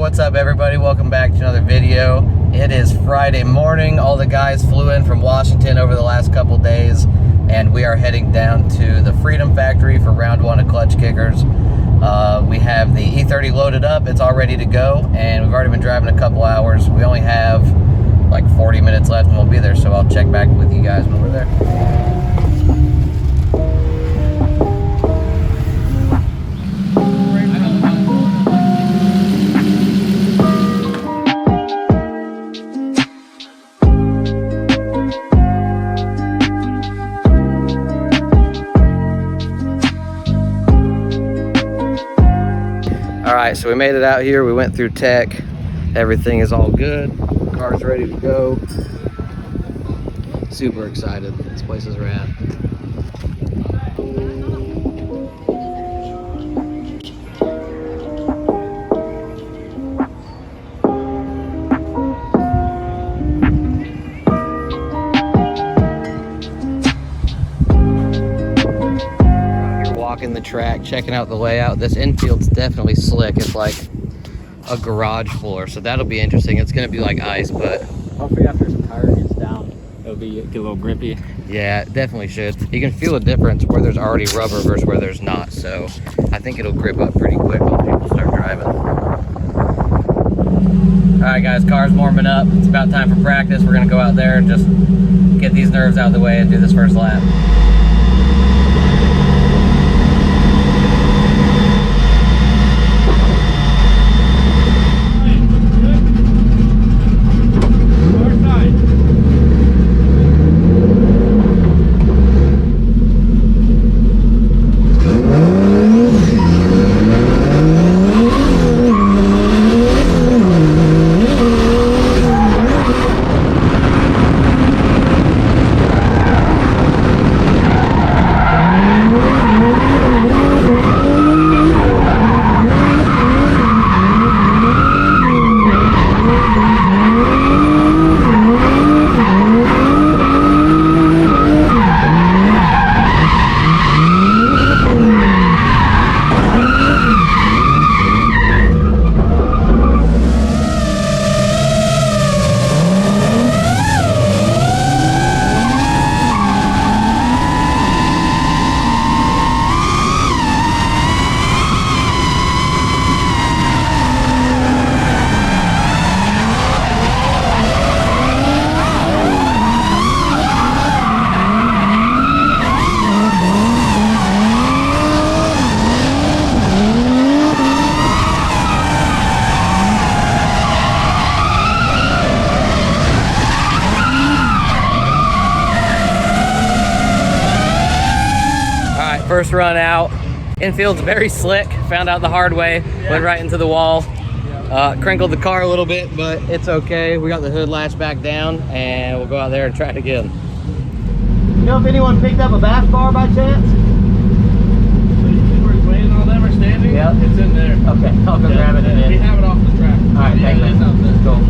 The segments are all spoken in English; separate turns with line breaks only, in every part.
what's up everybody? Welcome back to another video. It is Friday morning. All the guys flew in from Washington over the last couple days, and we are heading down to the Freedom Factory for round one of clutch kickers. We have the E30 loaded up. It's all ready to go, and we've already been driving a couple hours. We only have like 40 minutes left and we'll be there, so I'll check back with you guys when we're there. Alright, so we made it out here. We went through tech. Everything is all good. Car's ready to go. Super excited. This place is rad. Walking the track, checking out the layout. This infield's definitely slick. It's like a garage floor, so that'll be interesting. It's gonna be like ice, but
hopefully after some tire gets down, it'll get a little grippy.
Yeah, it definitely should. You can feel a difference where there's already rubber versus where there's not, so I think it'll grip up pretty quick when people start driving. Alright guys, car's warming up. It's about time for practice. We're gonna go out there and just get these nerves out of the way and do this first lap. First run out. Infield's very slick. Found out the hard way. Went right into the wall. Crinkled the car a little bit, but it's okay. We got the hood latched back down, and we'll go out there and try it again. You know if anyone picked up a bass bar by chance?
Where Wayne and all them are standing?
Yep.
It's in there.
Okay, I'll go grab it in there.
We have it off the track.
All right, thanks, man. Cool.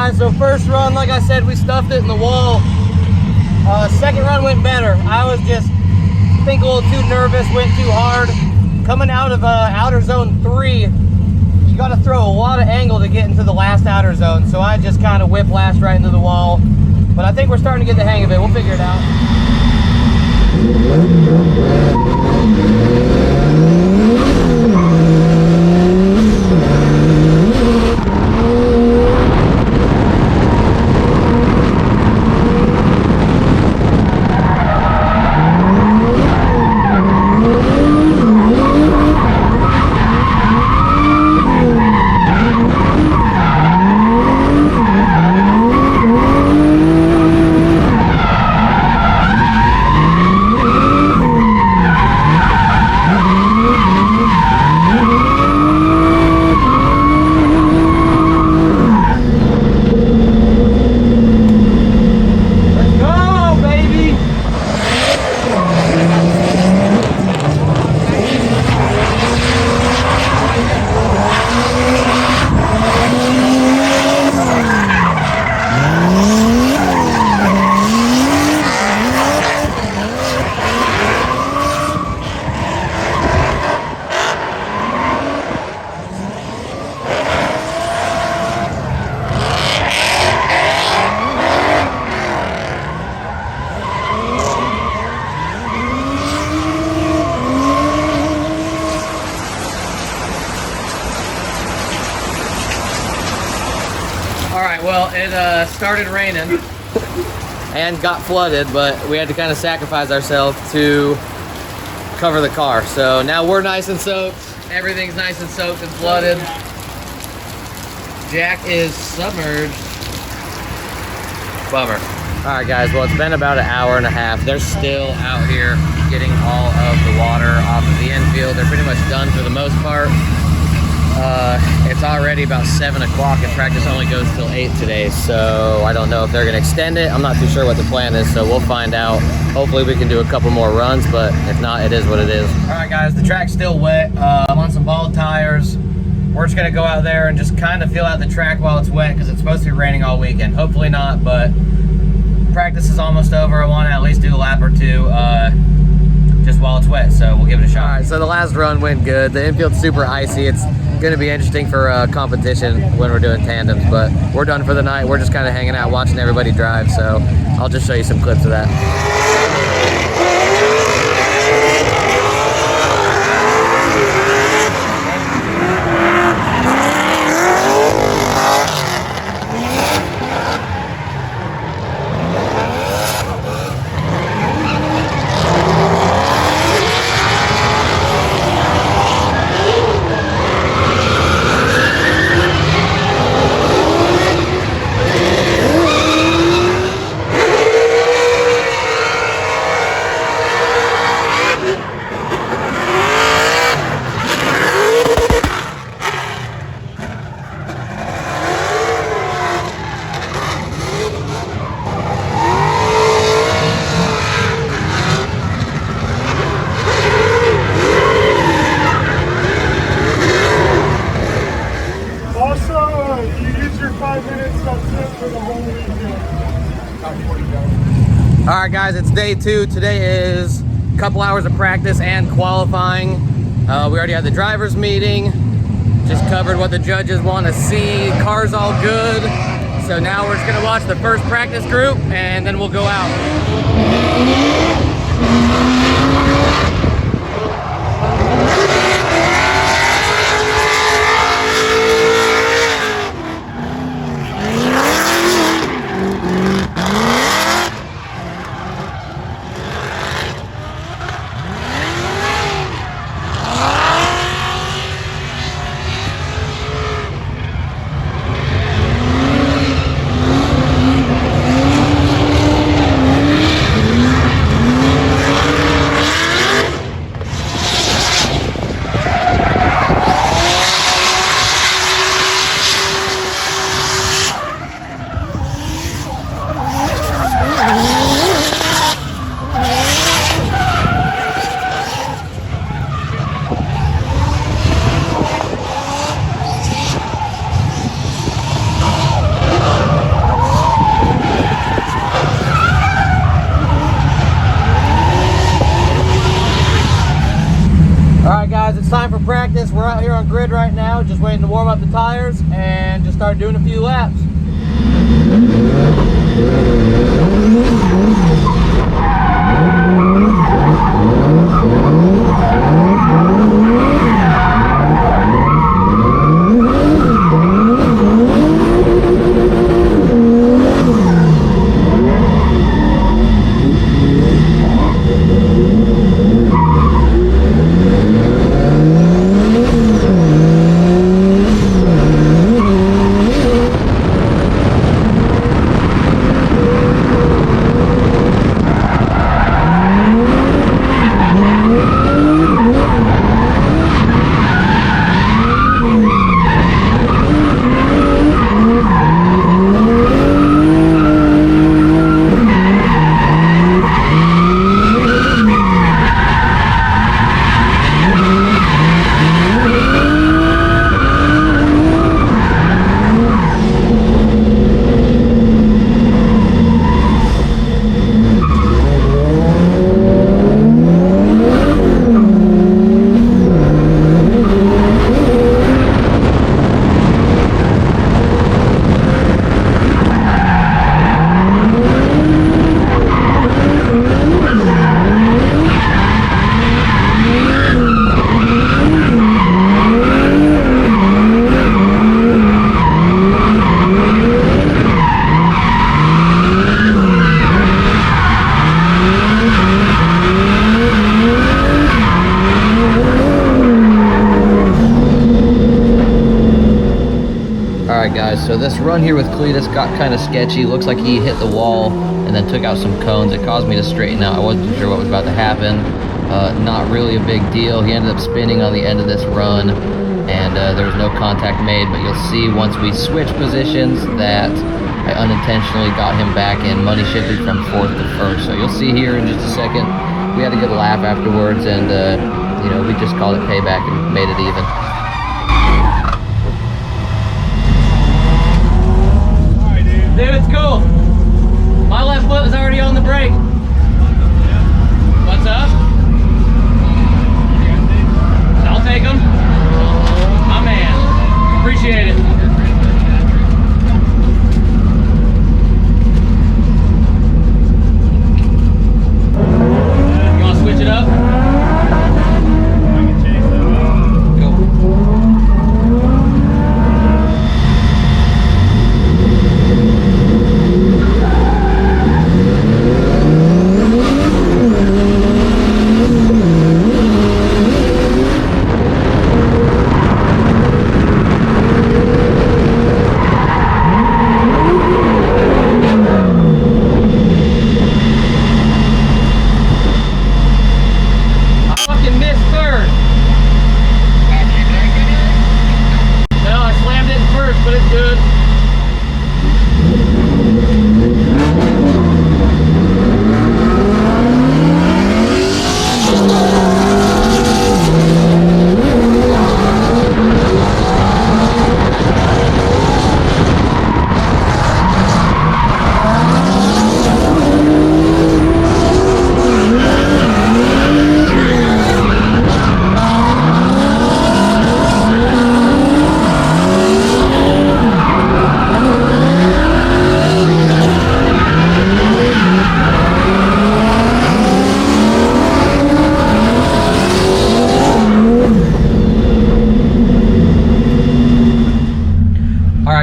guys, so first run, like I said, we stuffed it in the wall. Second run went better. I was just, I think, a little too nervous, went too hard. Coming out of outer zone 3, you got to throw a lot of angle to get into the last outer zone. So I just kind of whiplashed right into the wall. But I think we're starting to get the hang of it. We'll figure it out. Well, it started raining and got flooded, but we had to kind of sacrifice ourselves to cover the car. So now we're nice and soaked. Everything's nice and soaked and flooded. Jack is submerged. Bummer. All right, guys, well, it's been about an hour and a half. They're still out here getting all of the water off of the infield. They're pretty much done for the most part. It's already about 7 o'clock and practice only goes till 8 today, so I don't know if they're going to extend it. I'm not too sure what the plan is, so we'll find out. Hopefully we can do a couple more runs, but if not, it is what it is. All right, guys, the track's still wet. I'm on some bald tires. We're just going to go out there and just kind of feel out the track while it's wet because it's supposed to be raining all weekend. Hopefully not, but practice is almost over. I want to at least do a lap or two just while it's wet, so we'll give it a shot. All right, so the last run went good. The infield's super icy. It's going to be interesting for competition when we're doing tandems, but we're done for the night. We're just kind of hanging out, watching everybody drive, so I'll just show you some clips of that. All right, guys, it's day 2. Today is a couple hours of practice and qualifying. We already had the drivers meeting, just covered what the judges want to see. Car's all good. So now we're just gonna watch the first practice group and then we'll go out.
now, just waiting to warm up the tires and just start doing a few laps.
Alright guys, so this run here with Cletus got kind of sketchy. Looks like he hit the wall and then took out some cones. It caused me to straighten out. I wasn't sure what was about to happen. Not really a big deal. He ended up spinning on the end of this run and there was no contact made, but you'll see once we switch positions that I unintentionally got him back and money shifted from fourth to first. So you'll see here in just a second, we had a good laugh afterwards and you know, we just called it payback and made it even.
Dude, it's cool. My left foot was already on the brake. What's up? I'll take them. My man. Appreciate it. You want to switch it up? I can change that. Go.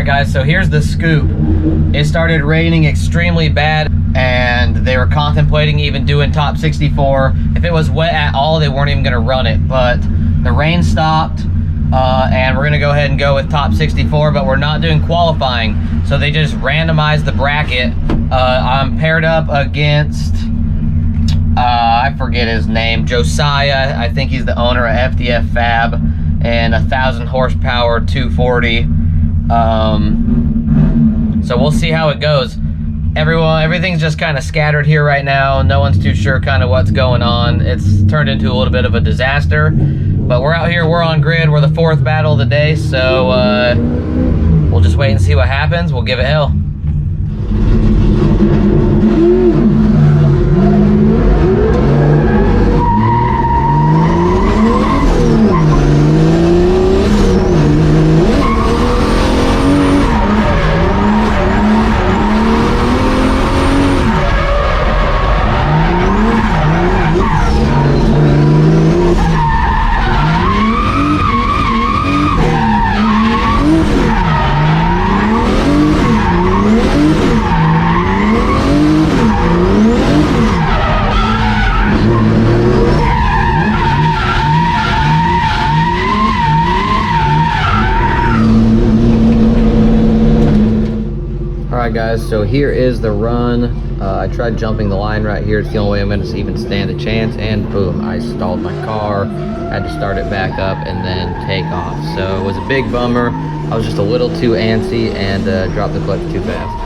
Guys, so here's the scoop. It started raining extremely bad and they were contemplating even doing top 64. If it was wet at all, they weren't even gonna run it, but the rain stopped and we're gonna go ahead and go with top 64, but we're not doing qualifying. So they just randomized the bracket. I'm paired up against, I forget his name, Josiah. I think he's the owner of FDF Fab and 1,000 horsepower 240. So we'll see how it goes. Everything's just kind of scattered here right now. No one's too sure kind of what's going on. It's turned into a little bit of a disaster, but we're out here, we're on grid. We're the fourth battle of the day, so we'll just wait and see what happens. We'll give it hell. guys, so here is the run. I tried jumping the line right here. It's the only way I'm going to even stand a chance, and boom, I stalled my car, had to start it back up and then take off. So it was a big bummer. I was just a little too antsy and dropped the clutch too fast.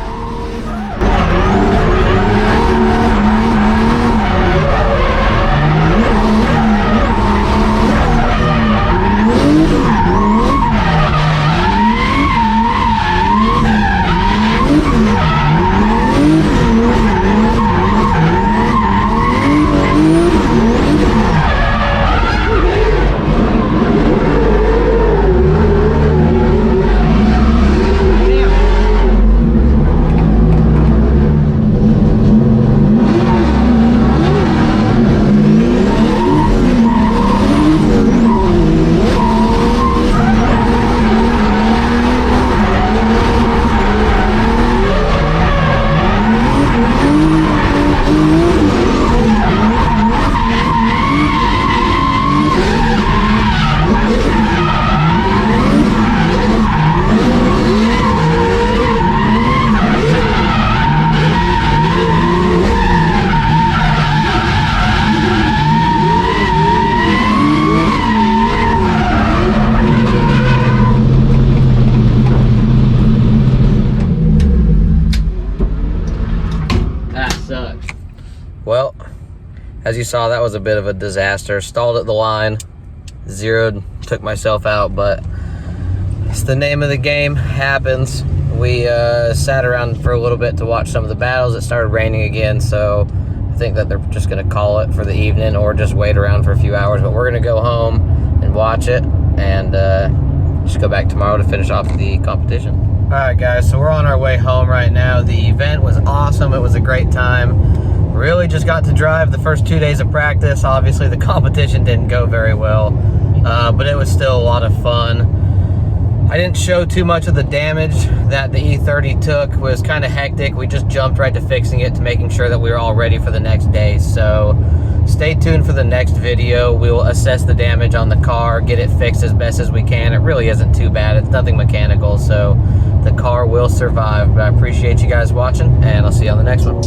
Well, as you saw, that was a bit of a disaster. Stalled at the line, zeroed, took myself out, but it's the name of the game. Happens. We sat around for a little bit to watch some of the battles. It started raining again, so I think that they're just going to call it for the evening or just wait around for a few hours. But we're going to go home and watch it and just go back tomorrow to finish off the competition. All right, guys, so we're on our way home right now. The event was awesome. It was a great time. Really just got to drive the first 2 days of practice. Obviously, the competition didn't go very well, but it was still a lot of fun. I didn't show too much of the damage that the E30 took. It was kind of hectic. We just jumped right to fixing it, to making sure that we were all ready for the next day. So stay tuned for the next video. We will assess the damage on the car, get it fixed as best as we can. It really isn't too bad. It's nothing mechanical, so the car will survive. But I appreciate you guys watching, and I'll see you on the next one.